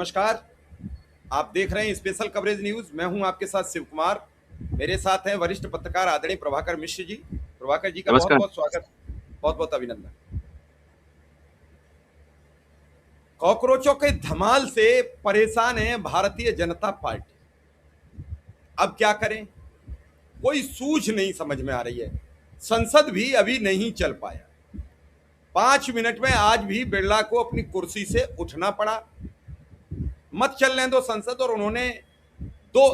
नमस्कार। आप देख रहे हैं स्पेशल कवरेज न्यूज। मैं हूं आपके साथ शिव कुमार। मेरे साथ हैं वरिष्ठ पत्रकार आदरणीय प्रभाकर मिश्र जी। प्रभाकर जी का बहुत नमस्कार। बहुत स्वागत, बहुत बहुत अभिनंदन। कॉकरोचों के धमाल से परेशान है भारतीय जनता पार्टी। अब क्या करें, कोई सूझ नहीं समझ में आ रही है। संसद भी अभी नहीं चल पाया। 5 मिनट में आज भी बिरला को अपनी कुर्सी से उठना पड़ा। मत चलने दो संसद, और उन्होंने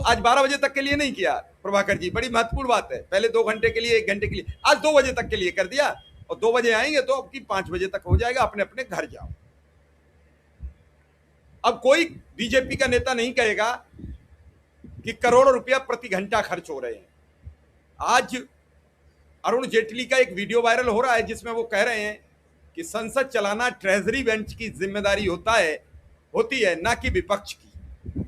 आज 12 बजे तक के लिए नहीं किया। प्रभाकर जी, बड़ी महत्वपूर्ण बात है। पहले 2 घंटे के लिए, 1 घंटे के लिए, आज 2 बजे तक के लिए कर दिया। और 2 बजे आएंगे तो अब की 5 बजे तक हो जाएगा। अपने अपने घर जाओ। अब कोई बीजेपी का नेता नहीं कहेगा कि करोड़ों रुपया प्रति घंटा खर्च हो रहे हैं। आज अरुण जेटली का एक वीडियो वायरल हो रहा है जिसमें वो कह रहे हैं कि संसद चलाना ट्रेजरी बेंच की जिम्मेदारी होती है, ना कि विपक्ष की।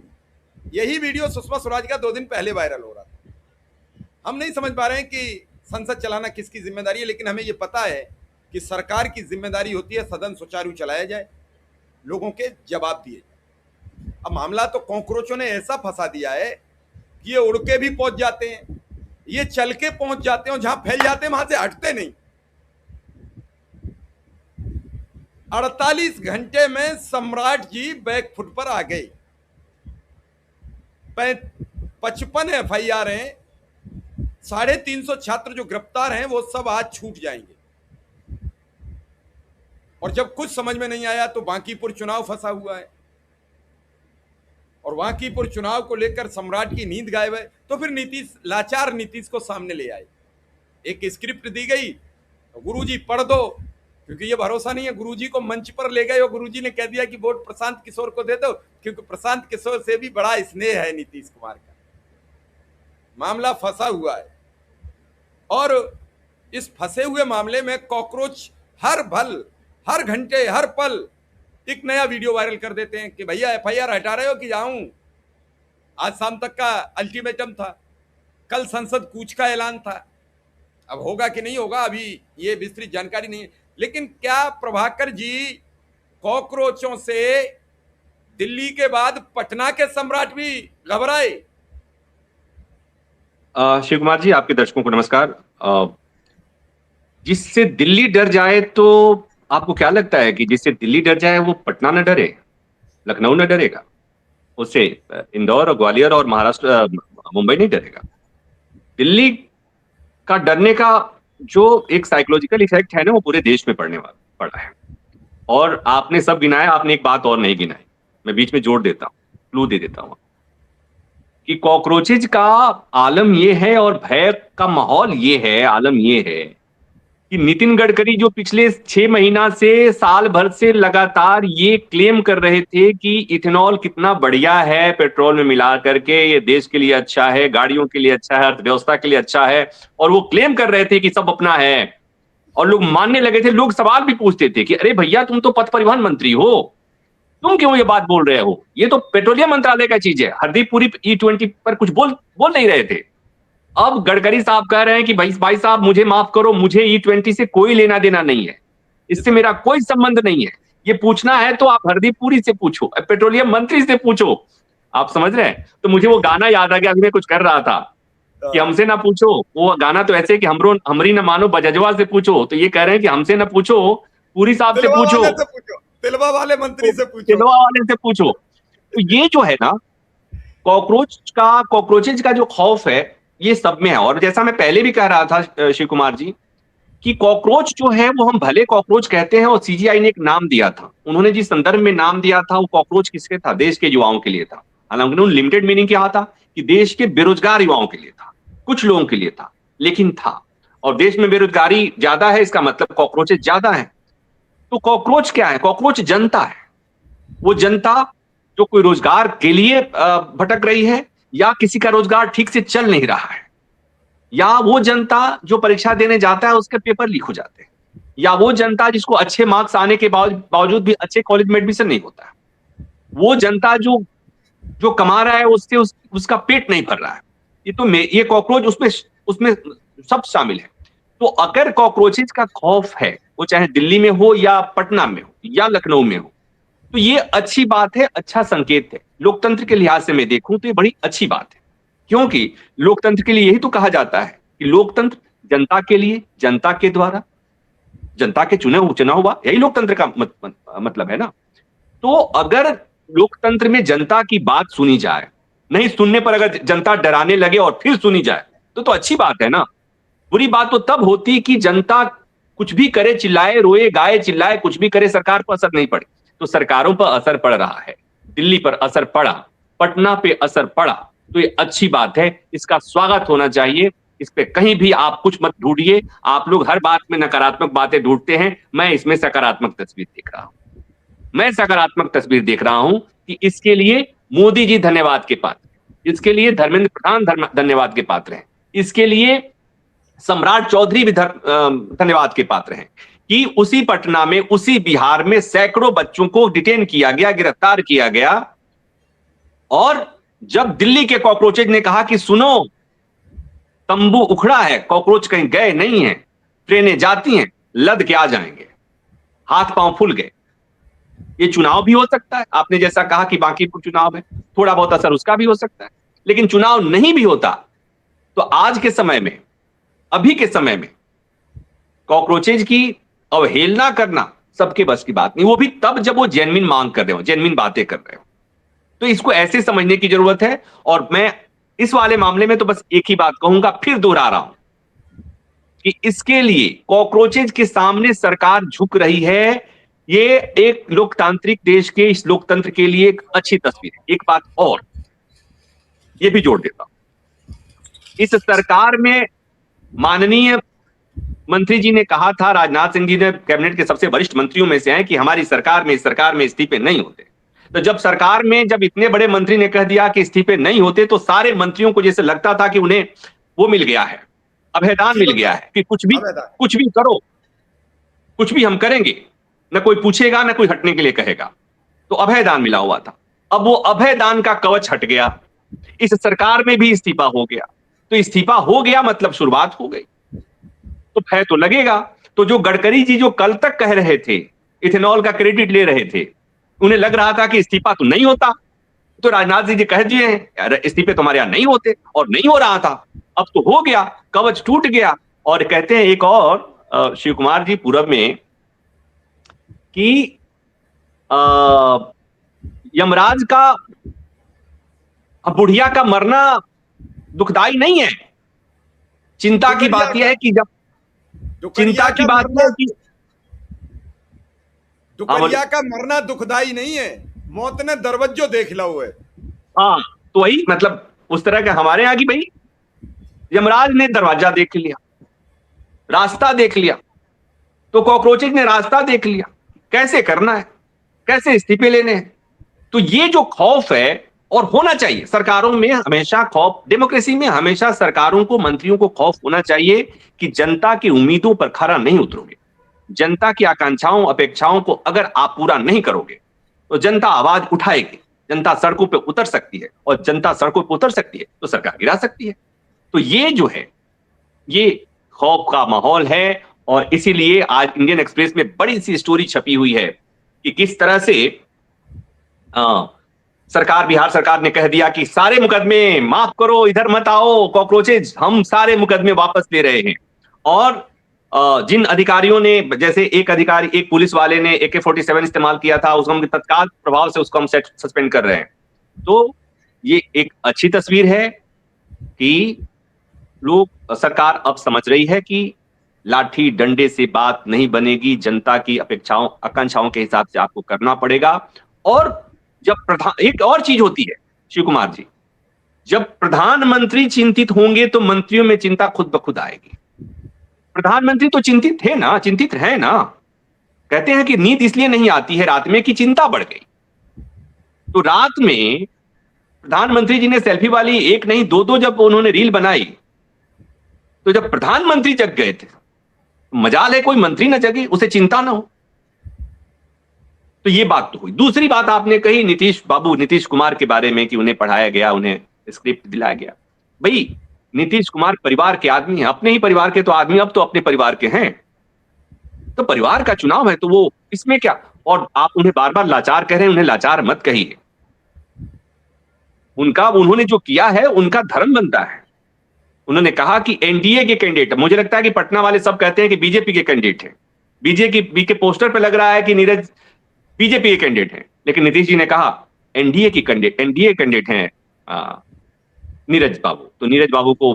यही वीडियो सुषमा स्वराज का 2 दिन पहले वायरल हो रहा था। हम नहीं समझ पा रहे हैं कि संसद चलाना किसकी जिम्मेदारी है, लेकिन हमें यह पता है कि सरकार की जिम्मेदारी होती है सदन सुचारू चलाया जाए, लोगों के जवाब दिए जाए। अब मामला तो कॉकरोचों ने ऐसा फंसा दिया है कि ये उड़ के भी पहुंच जाते हैं, ये चल के पहुंच जाते हैं, और जहां फैल जाते हैं वहां से हटते नहीं। 48 घंटे में सम्राट जी बैकफुट पर आ गए। 55 एफआईआर हैं, 350 छात्र जो गिरफ्तार हैं वो सब आज छूट जाएंगे। और जब कुछ समझ में नहीं आया तो बांकीपुर चुनाव फंसा हुआ है, और बांकीपुर चुनाव को लेकर सम्राट की नींद गायब है। तो फिर लाचार नीतीश को सामने ले आए। एक स्क्रिप्ट दी गई, गुरुजी पढ़ दो, क्योंकि ये भरोसा नहीं है। गुरुजी को मंच पर ले गए और गुरुजी ने कह दिया कि वोट प्रशांत किशोर को दे दो, क्योंकि प्रशांत किशोर से भी बड़ा स्नेह है नीतीश कुमार का। मामला फंसा हुआ है, और इस फंसे हुए मामले में कॉकरोच हर घंटे हर पल एक नया वीडियो वायरल कर देते हैं कि भैया एफआईआर हटा रहे हो कि जाऊं। आज शाम तक का अल्टीमेटम था, कल संसद कूच का ऐलान था। अब होगा कि नहीं होगा अभी ये विस्तृत जानकारी नहीं है। लेकिन क्या प्रभाकर जी, कॉकरोचों से दिल्ली के बाद पटना के सम्राट भी घबराए? शिव कुमार जी, आपके दर्शकों को नमस्कार। जिससे दिल्ली डर जाए, तो आपको क्या लगता है कि जिससे दिल्ली डर जाए वो पटना न डरे, लखनऊ न डरेगा? उससे इंदौर और ग्वालियर और महाराष्ट्र, मुंबई नहीं डरेगा? दिल्ली का डरने का जो एक साइकोलॉजिकल इफेक्ट है ना, वो पूरे देश में पड़ा है। और आपने सब गिनाया, आपने एक बात और नहीं गिनाई। मैं बीच में जोड़ देता हूँ, क्लू दे देता हूँ कि कॉकरोचेज का आलम ये है और भय का माहौल ये है, आलम ये है कि नितिन गडकरी जो पिछले 6 महीना से, साल भर से लगातार ये क्लेम कर रहे थे कि इथेनॉल कितना बढ़िया है, पेट्रोल में मिला करके ये देश के लिए अच्छा है, गाड़ियों के लिए अच्छा है, अर्थव्यवस्था के लिए अच्छा है, और वो क्लेम कर रहे थे कि सब अपना है, और लोग मानने लगे थे। लोग सवाल भी पूछते थे कि अरे भैया, तुम तो पथ परिवहन मंत्री हो, तुम क्यों ये बात बोल रहे हो? ये तो पेट्रोलियम मंत्रालय का चीज है। हरदीप पुरी E20 पर कुछ बोल नहीं रहे थे। अब गडकरी साहब कह रहे हैं कि भाई साहब, मुझे माफ करो, मुझे E20 से कोई लेना देना नहीं है, इससे मेरा कोई संबंध नहीं है। ये पूछना है तो आप हरदीप पुरी से पूछो, पेट्रोलियम मंत्री से पूछो। आप समझ रहे हैं? तो मुझे वो गाना याद आ गया, अभी मैं कुछ कर रहा था कि हमसे ना पूछो। वो गाना तो ऐसे कि हमरी न मानो बजजवा से पूछो। तो ये कह रहे हैं कि हमसे ना पूछो, पुरी साहब से पूछो, तिलवा वाले मंत्री से पूछो, तिलवा वाले से पूछो। तो ये जो है ना, कॉकरोचेज का जो खौफ है, ये सब में है। और जैसा मैं पहले भी कह रहा था शिव कुमार जी, कि कॉकरोच जो है वो हम भले कॉकरोच कहते हैं, और सीजीआई ने एक नाम दिया था। उन्होंने जिस संदर्भ में नाम दिया था, वो कॉकरोच किसके था? देश के युवाओं के लिए था। हालांकि उन्होंने लिमिटेड मीनिंग क्या था कि देश के बेरोजगार युवाओं के लिए था, कुछ लोगों के लिए था, लेकिन था। और देश में बेरोजगारी ज्यादा है, इसका मतलब कॉकरोचेज ज्यादा है। तो कॉकरोच क्या है? कॉकरोच जनता है। वो जनता जो कोई रोजगार के लिए भटक रही है, या किसी का रोजगार ठीक से चल नहीं रहा है, या वो जनता जो परीक्षा देने जाता है उसके पेपर लीक हो जाते हैं, या वो जनता जिसको अच्छे मार्क्स आने के बावजूद भी अच्छे कॉलेज में एडमिशन नहीं होता है, वो जनता जो कमा रहा है उससे उसका पेट नहीं भर रहा है। ये कॉकरोच उसमें सब शामिल है। तो अगर कॉकरोचेज का खौफ है, वो चाहे दिल्ली में हो या पटना में हो या लखनऊ में हो, तो ये अच्छी बात है, अच्छा संकेत है। लोकतंत्र के लिहाज से मैं देखूं तो ये बड़ी अच्छी बात है, क्योंकि लोकतंत्र के लिए यही तो कहा जाता है कि लोकतंत्र जनता के लिए, जनता के द्वारा, जनता के चुना हुआ, यही लोकतंत्र का मतलब है ना। तो अगर लोकतंत्र में जनता की बात सुनी जाए, नहीं सुनने पर अगर जनता डराने लगे और फिर सुनी जाए, तो अच्छी बात है ना। बुरी बात तो तब होती कि जनता कुछ भी करे, चिल्लाए, रोए, गाए, चिल्लाए, कुछ भी करे, सरकार पर असर नहीं पड़े। तो सरकारों पर असर पड़ रहा है, दिल्ली पर असर पड़ा, पटना पे असर पड़ा, तो ये अच्छी बात है, इसका स्वागत होना चाहिए। इस पे कहीं भी आप कुछ मत ढूंढिए। आप लोग हर बात में नकारात्मक बातें ढूंढते हैं, मैं इसमें सकारात्मक तस्वीर देख रहा हूं। मैं सकारात्मक तस्वीर देख रहा हूं कि इसके लिए मोदी जी धन्यवाद के पात्र, इसके लिए धर्मेंद्र प्रधान धन्यवाद के पात्र हैं, इसके लिए सम्राट चौधरी भी धन्यवाद के पात्र हैं कि उसी पटना में, उसी बिहार में सैकड़ों बच्चों को डिटेन किया गया, गिरफ्तार किया गया। और जब दिल्ली के कॉकरोचेज ने कहा कि सुनो, तंबू उखड़ा है, कॉकरोच कहीं गए नहीं है, ट्रेनें जाती हैं, लद के आ जाएंगे, हाथ पांव फूल गए। ये चुनाव भी हो सकता है, आपने जैसा कहा कि बांकीपुर चुनाव है, थोड़ा बहुत असर उसका भी हो सकता है, लेकिन चुनाव नहीं भी होता तो आज के समय में, अभी के समय में कॉकरोचेज की अवहेलना करना सबके बस की बात नहीं, वो भी तब जब वो जेन्युइन मांग कर रहे हो, जेन्युइन बातें कर रहे हो। तो इसको ऐसे समझने की जरूरत है। और मैं इस वाले मामले में तो बस एक ही बात कहूंगा, फिर दोहरा रहा हूं कि इसके लिए कॉकरोचेज के सामने सरकार झुक रही है। ये एक लोकतांत्रिक देश के इस लोकतंत्र के लिए एक अच्छी तस्वीर है। एक बात और ये भी जोड़ देता हूं, इस सरकार में माननीय मंत्री जी ने कहा था, राजनाथ सिंह जी ने कैबिनेट के सबसे वरिष्ठ मंत्रियों में से हैं कि हमारी सरकार में, इस सरकार में इस्तीफे नहीं होते। तो जब सरकार में, जब इतने बड़े मंत्री ने कह दिया कि इस्तीफे नहीं होते, तो सारे मंत्रियों को जैसे लगता था कि उन्हें वो मिल गया है, अभयदान मिल गया है कि कुछ भी करो, कुछ भी हम करेंगे, न कोई पूछेगा, न कोई हटने के लिए कहेगा। तो अभयदान मिला हुआ था। अब वो अभयदान का कवच हट गया, इस सरकार में भी इस्तीफा हो गया। तो इस्तीफा हो गया मतलब शुरुआत हो गई, तो भय तो लगेगा। तो जो गडकरी जी जो कल तक कह रहे थे, इथेनॉल का क्रेडिट ले रहे थे, उन्हें लग रहा था कि इस्तीफा तो नहीं होता, तो राजनाथ जी कह दिए हैं यार इस्तीफे तुम्हारे यहां नहीं होते, और नहीं हो रहा था, अब तो हो गया, कवच टूट गया। और कहते हैं एक और शिव कुमार जी पूरब में कि यमराज का, बुढ़िया का मरना दुखदाई नहीं है, चिंता की बात यह है कि जब चिंता की बात है कि दुकड़िया का मरना दुखदाई नहीं है, मौत ने दरवाजो देख ला हुआ है। हाँ, तो वही मतलब उस तरह के हमारे यहाँ की भाई यमराज ने दरवाजा देख लिया, रास्ता देख लिया, तो कॉकरोचेज ने रास्ता देख लिया, कैसे करना है, कैसे इस्तीफे लेने हैं। तो ये जो खौफ है, और होना चाहिए सरकारों में हमेशा खौफ, डेमोक्रेसी में हमेशा सरकारों को, मंत्रियों को खौफ होना चाहिए कि जनता की उम्मीदों पर खरा नहीं उतरोगे, जनता की आकांक्षाओं, अपेक्षाओं को अगर आप पूरा नहीं करोगे तो जनता आवाज उठाएगी, जनता सड़कों पर उतर सकती है, और जनता सड़कों पर उतर सकती है तो सरकार गिरा सकती है। तो ये जो है, ये खौफ का माहौल है। और इसीलिए आज इंडियन एक्सप्रेस में बड़ी सी स्टोरी छपी हुई है कि किस तरह से सरकार, बिहार सरकार ने कह दिया कि सारे मुकदमे माफ करो, इधर मत आओ कॉकरोचेज, हम सारे मुकदमे वापस ले रहे हैं। और जिन अधिकारियों ने, जैसे एक अधिकारी, एक पुलिस वाले ने AK-47 इस्तेमाल किया था, उसको हम तत्काल प्रभाव से उसको हम सस्पेंड कर रहे हैं। तो ये एक अच्छी तस्वीर है कि सरकार अब समझ रही है कि लाठी डंडे से बात नहीं बनेगी, जनता की अपेक्षाओं, आकांक्षाओं के हिसाब से आपको करना पड़ेगा। और जब एक और चीज होती है शिव कुमार जी, जब प्रधानमंत्री चिंतित होंगे तो मंत्रियों में चिंता खुद ब खुद आएगी। प्रधानमंत्री तो चिंतित है ना, चिंतित है ना। कहते हैं कि नींद इसलिए नहीं आती है रात में कि चिंता बढ़ गई। तो रात में प्रधानमंत्री जी ने सेल्फी वाली एक नहीं दो जब उन्होंने रील बनाई, तो जब प्रधानमंत्री जग गए थे, मजाल है कोई मंत्री ना जगे, उसे चिंता ना हो। तो ये बात तो हुई। दूसरी बात आपने कही नीतीश कुमार के बारे में कि उन्हें पढ़ाया गया, उन्हें स्क्रिप्ट दिलाया गया। भाई नीतीश कुमार परिवार के आदमी हैं, अपने ही परिवार के तो आदमी, अब तो अपने परिवार के हैं। तो परिवार का चुनाव है, तो वो इसमें क्या, और आप उन्हें बार बार लाचार कह रहे हैं, उन्हें लाचार मत कहिए। उन्होंने जो किया है उनका धर्म बनता है। उन्होंने कहा कि एनडीए के कैंडिडेट, मुझे लगता है कि पटना वाले सब कहते हैं कि बीजेपी के कैंडिडेट हैं, बीजेपी के पोस्टर पे लग रहा है कि नीरज बीजेपी के कैंडिडेट हैं, लेकिन नीतीश जी ने कहा एनडीए कैंडिडेट हैं नीरज बाबू। तो नीरज बाबू को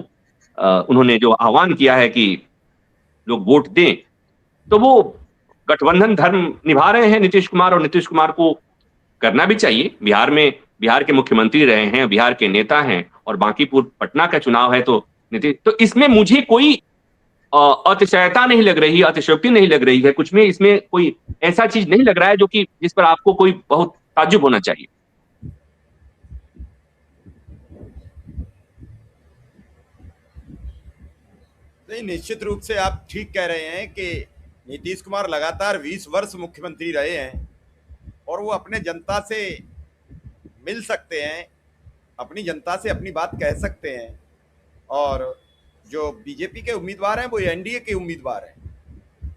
उन्होंने जो आह्वान किया है कि लोग वोट दें, तो वो गठबंधन धर्म निभा रहे हैं नीतीश कुमार, और नीतीश कुमार को करना भी चाहिए। बिहार के मुख्यमंत्री रहे हैं, बिहार के नेता हैं, और बांकीपुर पटना का चुनाव है, तो इसमें मुझे कोई अतिशयता नहीं लग रही, अतिशयोक्ति नहीं लग रही है, कुछ में इसमें कोई ऐसा चीज नहीं लग रहा है जो कि जिस पर आपको कोई बहुत ताज्जुब होना चाहिए। नहीं, निश्चित रूप से आप ठीक कह रहे हैं कि नीतीश कुमार लगातार 20 वर्ष मुख्यमंत्री रहे हैं और वो अपने जनता से मिल सकते हैं, अपनी जनता से अपनी बात कह सकते हैं। और जो बीजेपी के उम्मीदवार हैं वो एनडीए के उम्मीदवार हैं।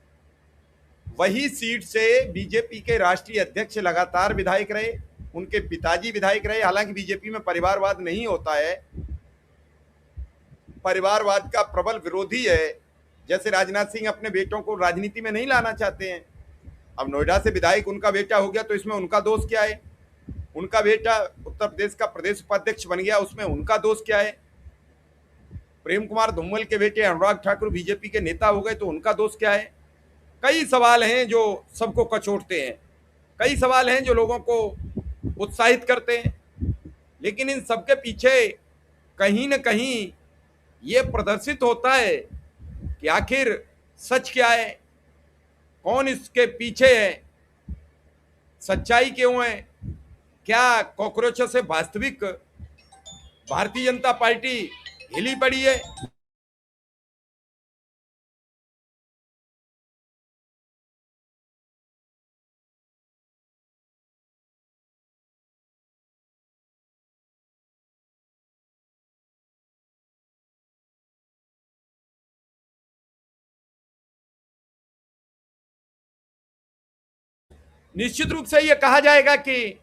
वही सीट से बीजेपी के राष्ट्रीय अध्यक्ष लगातार विधायक रहे, उनके पिताजी विधायक रहे। हालांकि बीजेपी में परिवारवाद नहीं होता है, परिवारवाद का प्रबल विरोधी है। जैसे राजनाथ सिंह अपने बेटों को राजनीति में नहीं लाना चाहते हैं। अब नोएडा से विधायक उनका बेटा हो गया तो इसमें उनका दोष क्या है? उनका बेटा उत्तर प्रदेश का प्रदेश उपाध्यक्ष बन गया, उसमें उनका दोष क्या है? प्रेम कुमार धूमल के बेटे अनुराग ठाकुर बीजेपी के नेता हो गए तो उनका दोष क्या है? कई सवाल हैं जो सबको कचोटते हैं, कई सवाल हैं जो लोगों को उत्साहित करते हैं, लेकिन इन सबके पीछे कहीं न कहीं ये प्रदर्शित होता है कि आखिर सच क्या है, कौन इसके पीछे है, सच्चाई क्यों है, क्या कॉकरोचों से वास्तविक भारतीय जनता पार्टी हिली पड़ी है? निश्चित रूप से ये कहा जाएगा कि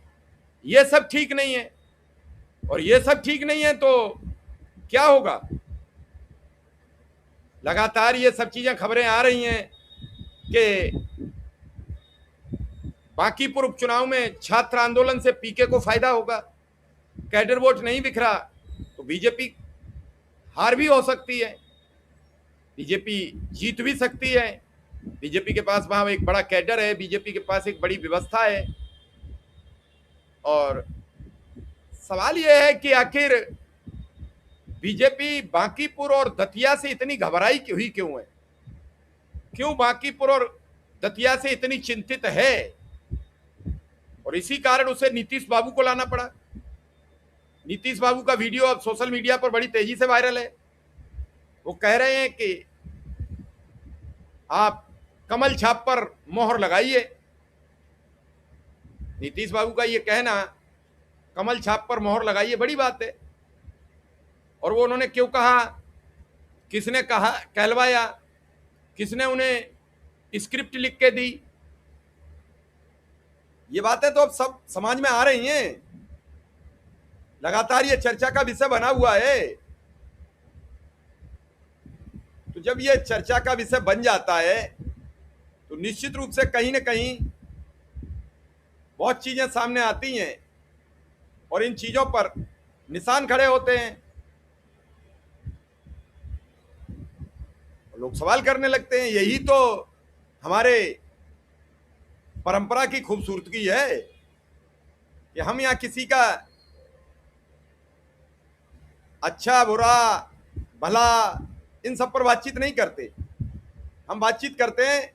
ये सब ठीक नहीं है, और ये सब ठीक नहीं है तो क्या होगा? लगातार ये सब चीजें खबरें आ रही हैं कि बांकीपुर उपचुनाव में छात्र आंदोलन से पीके को फायदा होगा, कैडर वोट नहीं बिखरा तो बीजेपी हार भी हो सकती है, बीजेपी जीत भी सकती है। बीजेपी के पास वहां एक बड़ा कैडर है, बीजेपी के पास एक बड़ी व्यवस्था है। और सवाल यह है कि आखिर बीजेपी बांकीपुर और दतिया से इतनी घबराई क्यों है? क्यों बांकीपुर और दतिया से इतनी चिंतित है? और इसी कारण उसे नीतीश बाबू को लाना पड़ा। नीतीश बाबू का वीडियो अब सोशल मीडिया पर बड़ी तेजी से वायरल है। वो कह रहे हैं कि आप कमल छाप पर मोहर लगाइए। नीतीश बाबू का ये कहना, कमल छाप पर मोहर लगाइए, बड़ी बात है। और वो उन्होंने क्यों कहा, किसने कहा, कहलवाया, किसने उन्हें स्क्रिप्ट लिख के दी? ये बातें तो अब सब समाज में आ रही हैं, लगातार ये चर्चा का विषय बना हुआ है। तो जब ये चर्चा का विषय बन जाता है तो निश्चित रूप से कहीं न कहीं बहुत चीजें सामने आती हैं और इन चीजों पर निशान खड़े होते हैं। लोग सवाल करने लगते हैं। यही तो हमारे परंपरा की खूबसूरती है कि हम यहाँ किसी का अच्छा बुरा भला इन सब पर बातचीत नहीं करते, हम बातचीत करते हैं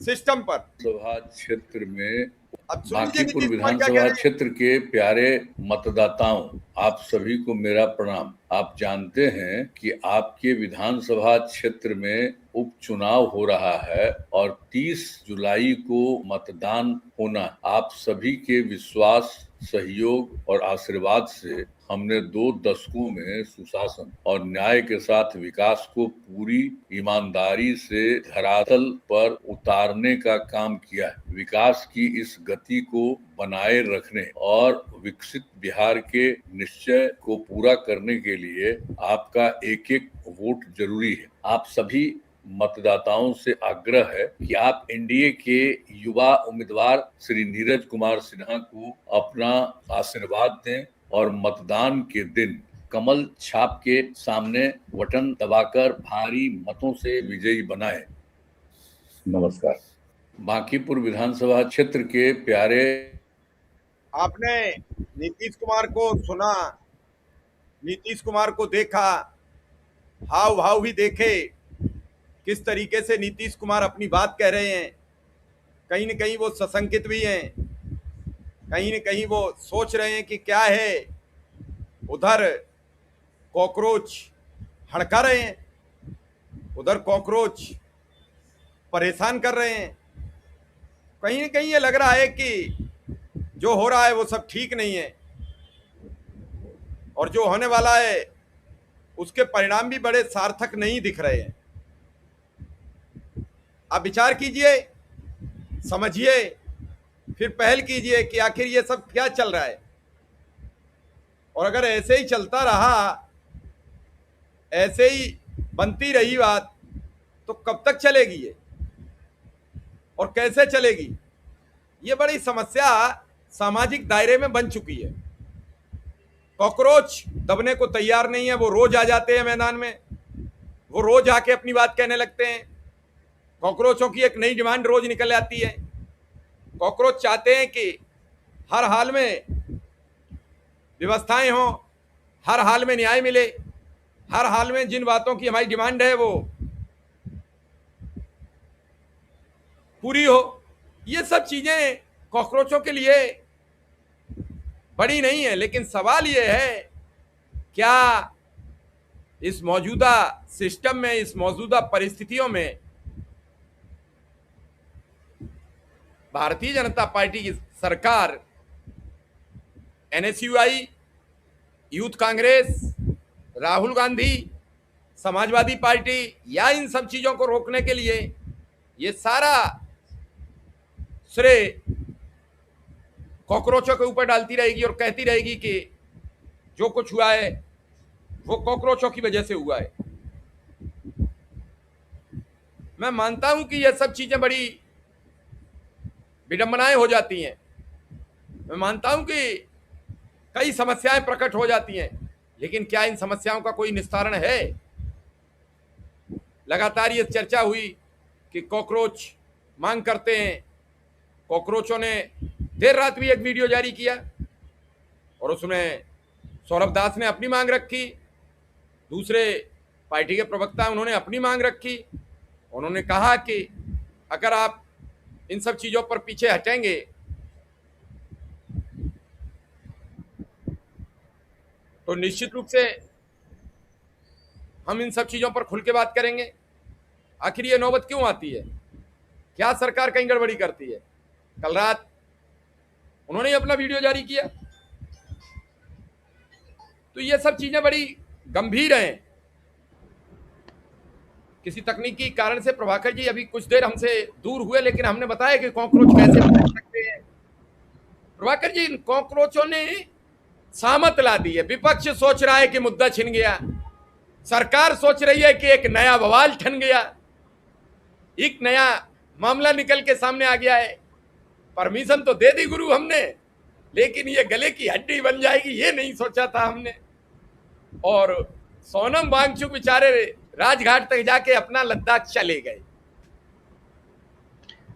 सिस्टम पर। सभा क्षेत्र में अब बांकीपुर विधानसभा क्षेत्र के प्यारे मतदाताओं, आप सभी को मेरा प्रणाम। आप जानते हैं कि आपके विधानसभा क्षेत्र में उपचुनाव हो रहा है और 30 जुलाई को मतदान होना आप सभी के विश्वास सहयोग और आशीर्वाद से हमने 2 दशकों में सुशासन और न्याय के साथ विकास को पूरी ईमानदारी से धरातल पर उतारने का काम किया है। विकास की इस गति को बनाए रखने और विकसित बिहार के निश्चय को पूरा करने के लिए आपका एक एक वोट जरूरी है। आप सभी मतदाताओं से आग्रह है कि आप एनडीए के युवा उम्मीदवार श्री नीरज कुमार सिन्हा को अपना आशीर्वाद दें और मतदान के दिन कमल छाप के सामने बटन दबाकर भारी मतों से विजयी बनाएं। नमस्कार। बांकीपुर विधानसभा क्षेत्र के प्यारे, आपने नीतीश कुमार को सुना, नीतीश कुमार को देखा, हाव भाव भी देखे, किस तरीके से नीतीश कुमार अपनी बात कह रहे हैं। कहीं न कहीं वो सशंकित भी हैं, कहीं न कहीं वो सोच रहे हैं कि क्या है। उधर कॉकरोच हड़का रहे हैं, उधर कॉकरोच परेशान कर रहे हैं। कहीं न कहीं ये लग रहा है कि जो हो रहा है वो सब ठीक नहीं है, और जो होने वाला है उसके परिणाम भी बड़े सार्थक नहीं दिख रहे हैं। आप विचार कीजिए, समझिए, फिर पहल कीजिए कि आखिर ये सब क्या चल रहा है। और अगर ऐसे ही चलता रहा, ऐसे ही बनती रही बात, तो कब तक चलेगी ये और कैसे चलेगी। ये बड़ी समस्या सामाजिक दायरे में बन चुकी है। कॉकरोच दबने को तैयार नहीं है, वो रोज आ जाते हैं मैदान में, वो रोज आके अपनी बात कहने लगते हैं। कॉकरोचों की एक नई डिमांड रोज निकल आती है। कॉकरोच चाहते हैं कि हर हाल में व्यवस्थाएं हों, हर हाल में न्याय मिले, हर हाल में जिन बातों की हमारी डिमांड है वो पूरी हो। ये सब चीजें कॉकरोचों के लिए बड़ी नहीं है, लेकिन सवाल ये है, क्या इस मौजूदा सिस्टम में, इस मौजूदा परिस्थितियों में भारतीय जनता पार्टी की सरकार, NSUI, youth Congress, Rahul Gandhi, Samajwadi party, या इन सब चीजों को रोकने के लिए ये सारा श्रेय कॉकरोचों के ऊपर डालती रहेगी और कहती रहेगी कि जो कुछ हुआ है वो कॉकरोचों की वजह से हुआ है। मैं मानता हूं कि ये सब चीजें बड़ी विडंबनाएं हो जाती हैं। मैं मानता हूं कि कई समस्याएं प्रकट हो जाती हैं, लेकिन क्या इन समस्याओं का कोई निस्तारण है। लगातार ये चर्चा हुई कि कॉकरोच मांग करते हैं। कॉकरोचों ने देर रात भी एक वीडियो जारी किया और उसमें सौरभ दास ने अपनी मांग रखी, दूसरे पार्टी के प्रवक्ता उन्होंने अपनी मांग रखी। उन्होंने कहा कि अगर आप इन सब चीजों पर पीछे हटेंगे तो निश्चित रूप से हम इन सब चीजों पर खुल के बात करेंगे। आखिर ये नौबत क्यों आती है? क्या सरकार कहीं गड़बड़ी करती है? कल रात उन्होंने अपना वीडियो जारी किया। तो ये सब चीजें बड़ी गंभीर हैं। किसी तकनीकी कारण से प्रभाकर जी अभी कुछ देर हमसे दूर हुए, लेकिन हमने बताया कि कॉकरोच कैसे बच सकते हैं। प्रभाकर जी, इन कॉकरोचों ने सामत ला दी है। विपक्ष सोच रहा है कि मुद्दा छिन गया, सरकार सोच रही है कि एक नया बवाल ठन गया, एक नया मामला निकल के सामने आ गया है। परमिशन तो दे दी गुरु हमने, लेकिन ये गले की हड्डी बन जाएगी ये नहीं सोचा था हमने। और सोनम वांगचुक बेचारे राजघाट तक जाके अपना लद्दाख चले गए।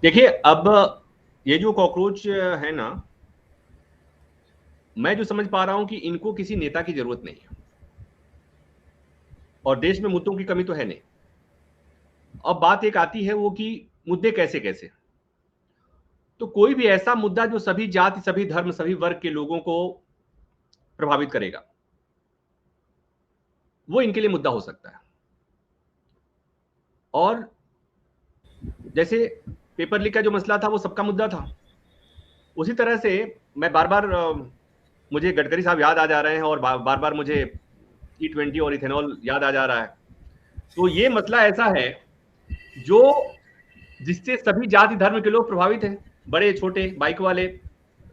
देखिए, अब ये जो कॉकरोच है ना, मैं जो समझ पा रहा हूं कि इनको किसी नेता की जरूरत नहीं है और देश में मुद्दों की कमी तो है नहीं। अब बात एक आती है वो कि मुद्दे कैसे कैसे। तो कोई भी ऐसा मुद्दा जो सभी जाति, सभी धर्म, सभी वर्ग के लोगों को प्रभावित करेगा, वो इनके लिए मुद्दा हो सकता है। और जैसे पेपर लीक का जो मसला था वो सबका मुद्दा था, उसी तरह से मैं बार बार मुझे गडकरी साहब याद आ जा रहे हैं और बार बार मुझे E20 और इथेनॉल याद आ जा रहा है। तो ये मसला ऐसा है जो जिससे सभी जाति धर्म के लोग प्रभावित हैं, बड़े छोटे, बाइक वाले,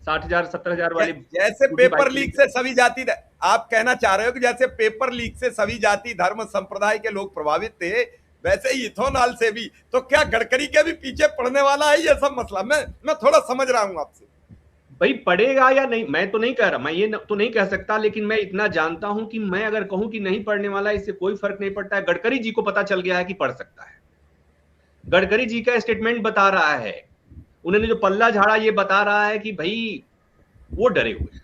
60,000 70,000 वाले जैसे छोटी पेपर बाइक लीक से सभी जाति, आप कहना चाह रहे हो कि जैसे पेपर लीक से सभी जाति धर्म संप्रदाय के लोग प्रभावित थे, वैसे ही इथेनॉल से भी। तो क्या गडकरी के भी पीछे पड़ने वाला है ये सब मसला? मैं थोड़ा समझ रहा हूं आपसे। भाई पड़ेगा या नहीं मैं तो नहीं कह रहा, मैं ये तो नहीं कह सकता, लेकिन मैं इतना जानता हूं कि मैं अगर कहूं कि नहीं पड़ने वाला, इससे कोई फर्क नहीं पड़ता है। गडकरी जी को पता चल गया है कि पड़ सकता है। गडकरी जी का स्टेटमेंट बता रहा है, उन्होंने जो पल्ला झाड़ा ये बता रहा है कि भाई वो डरे हुए हैं।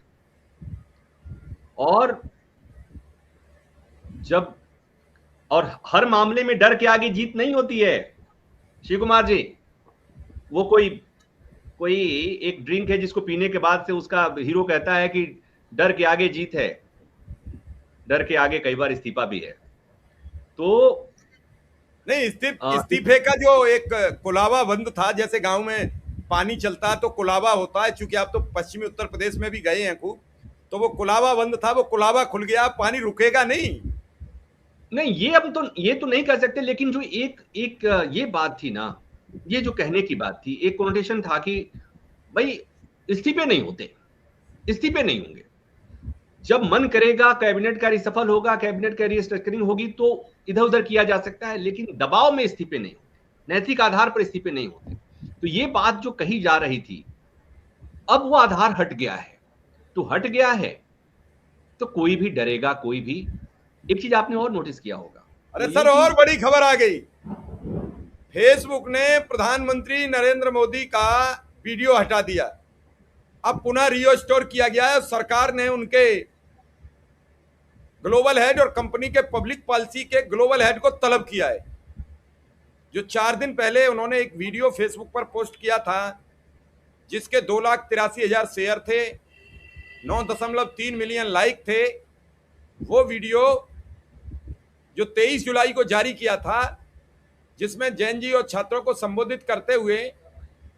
और जब और हर मामले में डर के आगे जीत नहीं होती है शिव कुमार जी। वो कोई एक ड्रिंक है जिसको पीने के बाद से उसका हीरो कहता है कि डर के आगे जीत है, डर के आगे कई बार इस्तीफा भी है। तो नहीं, इस्तीफे का जो एक कुलावा बंद था, जैसे गांव में पानी चलता तो कुलावा होता है, चूंकि आप तो पश्चिमी उत्तर प्रदेश में भी गए हैं खूब, तो वो कुलावा बंद था, वो कुलावा खुल गया, पानी रुकेगा नहीं। नहीं, ये तो नहीं कह सकते, लेकिन जो एक ये बात थी ना, ये जो कहने की बात थी, एक कोनोटेशन था कि भाई इस्तीफे नहीं होते, इस्तीफे नहीं होंगे। जब मन करेगा कैबिनेट का रिसफल होगा, कैबिनेट का रिस्ट्रक्चरिंग होगी तो इधर उधर किया जा सकता है, लेकिन दबाव में इस्तीफे नहीं होते, नैतिक आधार पर इस्तीफे नहीं होते। तो ये बात जो कही जा रही थी, अब वो आधार हट गया है। तो हट गया है तो कोई भी डरेगा, कोई भी। एक चीज आपने और नोटिस किया होगा, अरे सर, और बड़ी खबर आ गई। फेसबुक ने प्रधानमंत्री नरेंद्र मोदी का वीडियो हटा दिया, अब पुनः रिस्टोर किया गया है। सरकार ने उनके ग्लोबल हेड और कंपनी के पब्लिक पॉलिसी के ग्लोबल हेड को तलब किया है। जो 4 दिन पहले उन्होंने एक वीडियो फेसबुक पर पोस्ट किया था जिसके 2,83,000 शेयर थे, 9.3 मिलियन लाइक थे, वो वीडियो जो 23 जुलाई को जारी किया था, जिसमें जैन जी और छात्रों को संबोधित करते हुए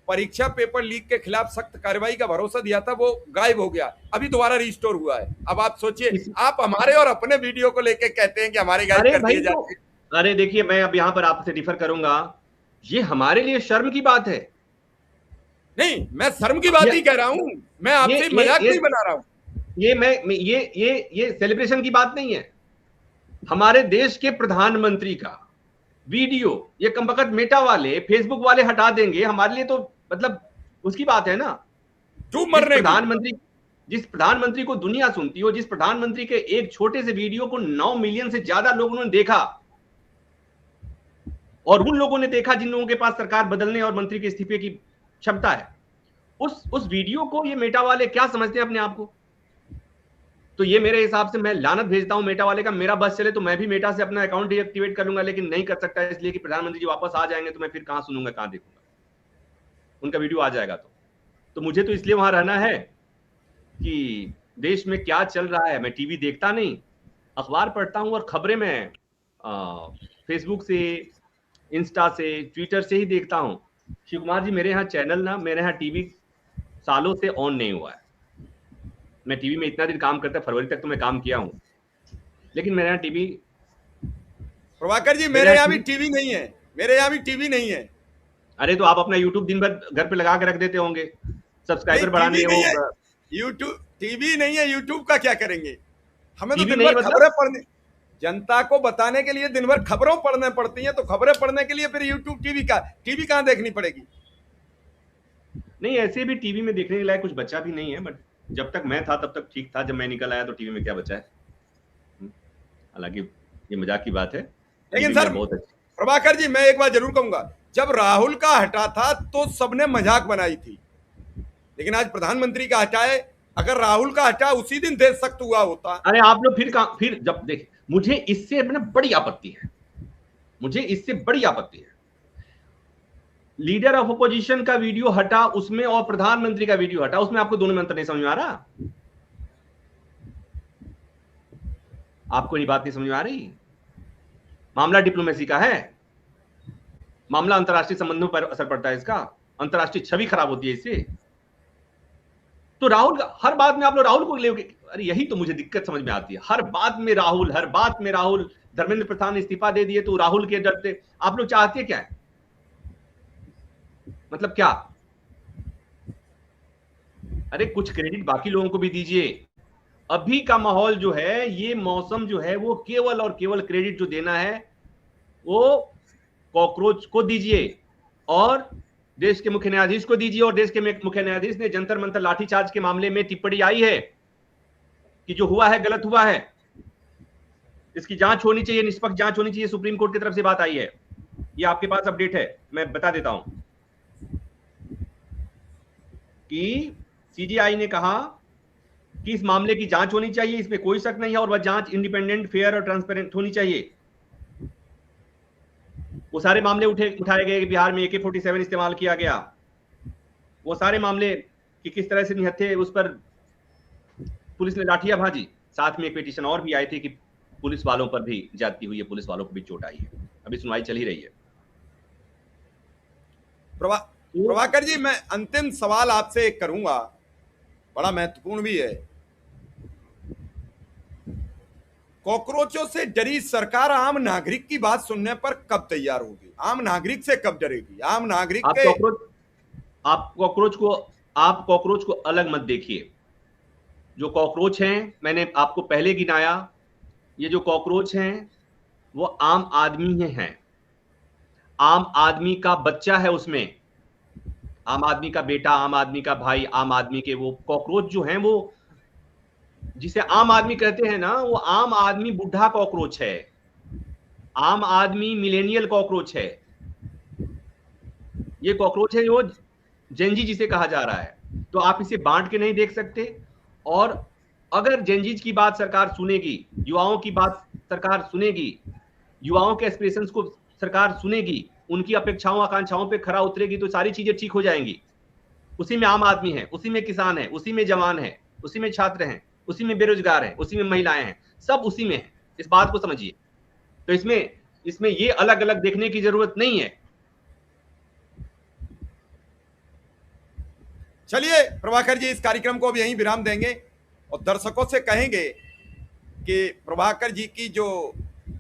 परीक्षा पेपर लीक के खिलाफ सख्त कार्रवाई का भरोसा दिया था, वो गायब हो गया। अभी दोबारा रिस्टोर हुआ है। अब आप सोचिए, आप हमारे और अपने वीडियो को लेके कहते हैं कि हमारे गायब कर दिए जाते हैं। अरे देखिए, मैं अब यहां पर आपसे डिफर करूंगा, ये हमारे लिए शर्म की बात है। नहीं, मैं शर्म की बात ही कह रहा हूं, मैं आपसे मजाक नहीं बना रहा हूं। ये सेलिब्रेशन की बात नहीं है। हमारे देश के प्रधानमंत्री का वीडियो ये कमबख्त मेटा वाले, फेसबुक वाले हटा देंगे, हमारे लिए तो मतलब उसकी बात है ना। जिस प्रधानमंत्री को दुनिया सुनती हो, जिस प्रधानमंत्री के एक छोटे से वीडियो को 9 मिलियन से ज्यादा लोगों ने देखा, और उन लोगों ने देखा जिन लोगों के पास सरकार बदलने और मंत्री के इस्तीफे की क्षमता है, उस वीडियो को ये मेटा वाले क्या समझते हैं अपने आप को। तो ये मेरे हिसाब से, मैं लानत भेजता हूं मेटा वाले का। मेरा बस चले तो मैं भी मेटा से अपना अकाउंट डीएक्टिवेट कर लूंगा, लेकिन नहीं कर सकता, इसलिए कि प्रधानमंत्री जी वापस आ जाएंगे तो मैं फिर कहां सुनूंगा, कहां देखूंगा, उनका वीडियो आ जाएगा। तो मुझे तो इसलिए वहां रहना है कि देश में क्या चल रहा है। मैं टीवी देखता नहीं, अखबार पढ़ता हूं, और खबरें मैं फेसबुक से, इंस्टा से, ट्विटर से ही देखता हूं। शिव कुमार जी, मेरे यहाँ चैनल ना, मेरे यहाँ टीवी सालों से ऑन नहीं हुआ है। मैं टीवी में इतना दिन काम करता, फरवरी तक तो मैं काम किया हूं, लेकिन मेरे यहाँ टीवी। प्रभाकर जी, मेरे यहाँ भी टीवी नहीं है, मेरे यहाँ भी टीवी नहीं है। अरे तो आप अपना यूट्यूब दिन भर घर पे लगा के रख देते होंगे, सब्सक्राइबर बढ़ाने हो। यूट्यूब टीवी नहीं है, यूट्यूब का क्या करेंगे? हमें तो दिन भर खबरें पढ़ने, जनता को बताने के लिए दिन भर खबरों पढ़ने पड़ती हैं, तो खबरें पढ़ने के लिए फिर यूट्यूब टीवी कहाँ देखनी पड़ेगी? नहीं, ऐसे भी टीवी में देखने के लायक कुछ बचा भी नहीं है, बट जब तक मैं था तब तक ठीक था, जब मैं निकल आया तो टीवी में क्या बचा है। हालांकि ये मजाक की बात है, लेकिन सर बहुत अच्छी। प्रभाकर जी, मैं एक बात जरूर कहूंगा, जब राहुल का हटा था तो सबने मजाक बनाई थी, लेकिन आज प्रधानमंत्री का हटाए, अगर राहुल का हटा उसी दिन देश सख्त हुआ होता। अरे आप लोग फिर जब देख, मुझे इससे बड़ी आपत्ति है, मुझे इससे बड़ी आपत्ति है। लीडर ऑफ अपोजिशन का वीडियो हटा उसमें, और प्रधानमंत्री का वीडियो हटा उसमें, आपको दोनों में अंतर नहीं समझ में आ रहा? आपको ये बात नहीं समझ में आ रही? मामला डिप्लोमेसी का है, मामला अंतरराष्ट्रीय संबंधों पर असर पड़ता है इसका, अंतरराष्ट्रीय छवि खराब होती है इससे। तो राहुल हर बात में आप लोग राहुल को ले, अरे यही तो मुझे दिक्कत समझ में आती है, हर बात में राहुल, हर बात में राहुल। धर्मेंद्र प्रधान ने इस्तीफा दे दिए तो राहुल के डर से आप लोग चाहते क्या है, मतलब क्या? अरे कुछ क्रेडिट बाकी लोगों को भी दीजिए। अभी का माहौल जो है, ये मौसम जो है, वो केवल और केवल क्रेडिट जो देना है वो कॉकरोच को दीजिए और देश के मुख्य न्यायाधीश को दीजिए। और देश के मुख्य न्यायाधीश ने जंतर मंतर लाठीचार्ज के मामले में टिप्पणी आई है कि जो हुआ है गलत हुआ है, इसकी जांच होनी चाहिए, निष्पक्ष जांच होनी चाहिए, सुप्रीम कोर्ट की तरफ से बात आई है। ये आपके पास अपडेट है, मैं बता देता हूं कि सीजीआई ने कहा कि इस मामले की जांच होनी चाहिए, इसमें कोई शक नहीं है, और वह जांच इंडिपेंडेंट, फेयर और ट्रांसपेरेंट होनी चाहिए। वो सारे मामले उठाए गए कि बिहार में AK-47 इस्तेमाल किया गया, वो सारे मामले कि किस तरह से निहत्थे उस पर पुलिस ने लाठियां भाजी। साथ में एक पिटीशन और भी आई थी कि पुलिस वालों पर भी ज्यादती हुई है, पुलिस वालों को भी चोट आई है। अभी सुनवाई चल ही रही है। प्रभाकर जी, मैं अंतिम सवाल आपसे करूंगा, बड़ा महत्वपूर्ण भी है। कॉकरोचों से डरी सरकार आम नागरिक की बात सुनने पर कब तैयार होगी? आम नागरिक से कब डरेगी? आम नागरिक आप कॉकरोच को अलग मत देखिए। जो कॉकरोच हैं, मैंने आपको पहले गिनाया, ये जो कॉकरोच हैं वो आम आदमी हैं। आम आदमी का बच्चा है उसमें, आम आदमी का बेटा, आम आदमी का भाई, आम आदमी के वो कॉकरोच जो हैं, वो जिसे आम आदमी कहते हैं ना, वो आम आदमी बुढ़ा कॉकरोच है, आम आदमी मिलेनियल कॉकरोच है। ये कॉकरोच है जो जेनजी जिसे कहा जा रहा है। तो आप इसे बांट के नहीं देख सकते। और अगर जेनजीज की बात सरकार सुनेगी, युवाओं की बात सरकार सुनेगी, युवाओं के एस्पिरेशंस को सरकार सुनेगी, उनकी अपेक्षाओं आकांक्षाओं पे खरा उतरेगी, तो सारी चीजें ठीक हो जाएंगी। उसी में आम आदमी है, उसी में किसान है, उसी में जवान है, उसी में छात्र हैं, उसी में बेरोजगार हैं, उसी में महिलाएं हैं, सब उसी में है। इस बात को समझिए। तो इसमें ये अलग अलग देखने की जरूरत नहीं है। चलिए प्रभाकर जी, इस कार्यक्रम को अब यहीं विराम देंगे और दर्शकों से कहेंगे कि प्रभाकर जी की जो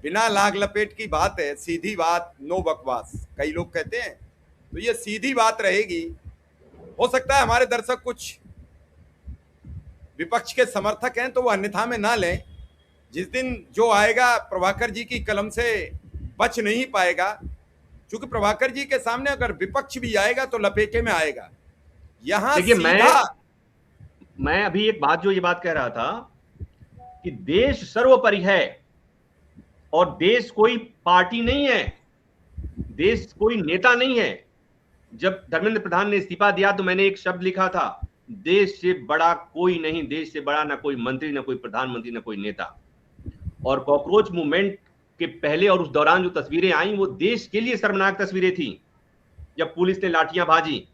बिना लाग लपेट की बात है, सीधी बात, नो बकवास कई लोग कहते हैं, तो ये सीधी बात रहेगी। हो सकता है हमारे दर्शक कुछ विपक्ष के समर्थक हैं तो वो अन्यथा में ना लें। जिस दिन जो आएगा प्रभाकर जी की कलम से बच नहीं पाएगा, क्योंकि प्रभाकर जी के सामने अगर विपक्ष भी आएगा तो लपेटे में आएगा। यहां देखिए, सीधा मैं अभी एक बात, जो ये बात कह रहा था कि देश सर्वोपरि है और देश कोई पार्टी नहीं है, देश कोई नेता नहीं है। जब धर्मेंद्र प्रधान ने इस्तीफा दिया तो मैंने एक शब्द लिखा था, देश से बड़ा कोई नहीं, देश से बड़ा ना कोई मंत्री, ना कोई प्रधानमंत्री, ना कोई नेता। और कॉकरोच मूवमेंट के पहले और उस दौरान जो तस्वीरें आई, वो देश के लिए शर्मनाक तस्वीरें थी। जब पुलिस ने लाठियां भाजी,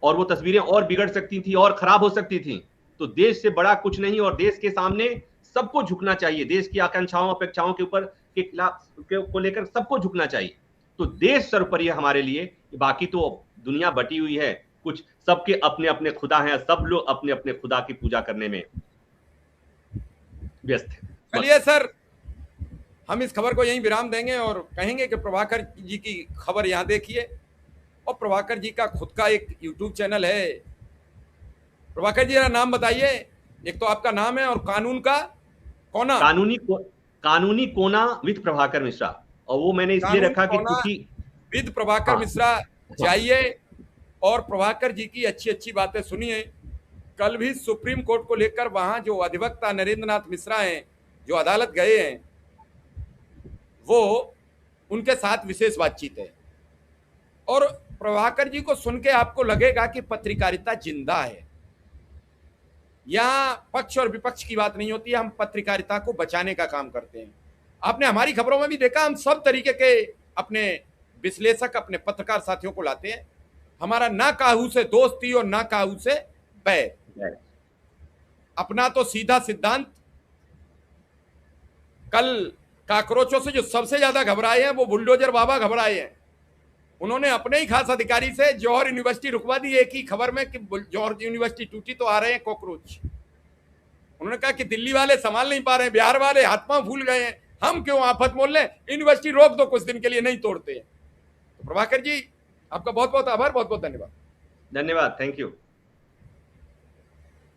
और वो तस्वीरें और बिगड़ सकती थी और खराब हो सकती थी। तो देश से बड़ा कुछ नहीं, और देश के सामने सबको झुकना चाहिए। देश की आकांक्षाओं, अपेक्षाओं के ऊपर के खिलाफ को लेकर सबको झुकना चाहिए। तो देश सर्वोपरि है हमारे लिए। बाकी तो दुनिया बटी हुई है, कुछ सबके अपने अपने खुदा हैं, सब लोग अपने अपने खुदा की पूजा करने में व्यस्त है। चलिए सर, हम इस खबर को यहीं विराम देंगे और कहेंगे कि प्रभाकर जी की खबर यहां देखिए। और प्रभाकर जी का खुद का एक YouTube चैनल है। प्रभाकर जी जरा नाम बताइए। एक तो आपका नाम है और कानून का कोना, कानूनी कोना विद प्रभाकर मिश्रा। और वो मैंने इसलिए रखा कि क्योंकि विद प्रभाकर मिश्रा जाइए और प्रभाकर जी की अच्छी अच्छी बातें सुनिए। कल भी सुप्रीम कोर्ट को लेकर वहां जो अधिवक्ता नरेंद्र नाथ मिश्रा हैं, जो अदालत गए हैं, वो उनके साथ विशेष बातचीत है। और प्रभाकर जी को सुन के आपको लगेगा कि पत्रकारिता जिंदा है। यहां पक्ष और विपक्ष की बात नहीं होती है, हम पत्रकारिता को बचाने का काम करते हैं। आपने हमारी खबरों में भी देखा, हम सब तरीके के अपने विश्लेषक, अपने पत्रकार साथियों को लाते हैं। हमारा ना काहू से दोस्ती और ना काहू से बैर। अपना तो सीधा सिद्धांत। कल काकरोचों से जो सबसे ज्यादा घबराए हैं वो बुलडोजर बाबा घबराए हैं। उन्होंने अपने ही खास अधिकारी से जौहर यूनिवर्सिटी रुकवा दी एक ही खबर में कि जौहर यूनिवर्सिटी टूटी तो आ रहे हैं कॉकरोच। उन्होंने कहा कि दिल्ली वाले संभाल नहीं पा रहे हैं, बिहार वाले हाथ पांव भूल गए हैं, हम क्यों आफत मोल लें, यूनिवर्सिटी रोक दो कुछ दिन के लिए, नहीं तोड़ते हैं। तो प्रभाकर जी आपका बहुत बहुत आभार, बहुत बहुत धन्यवाद। धन्यवाद, थैंक यू।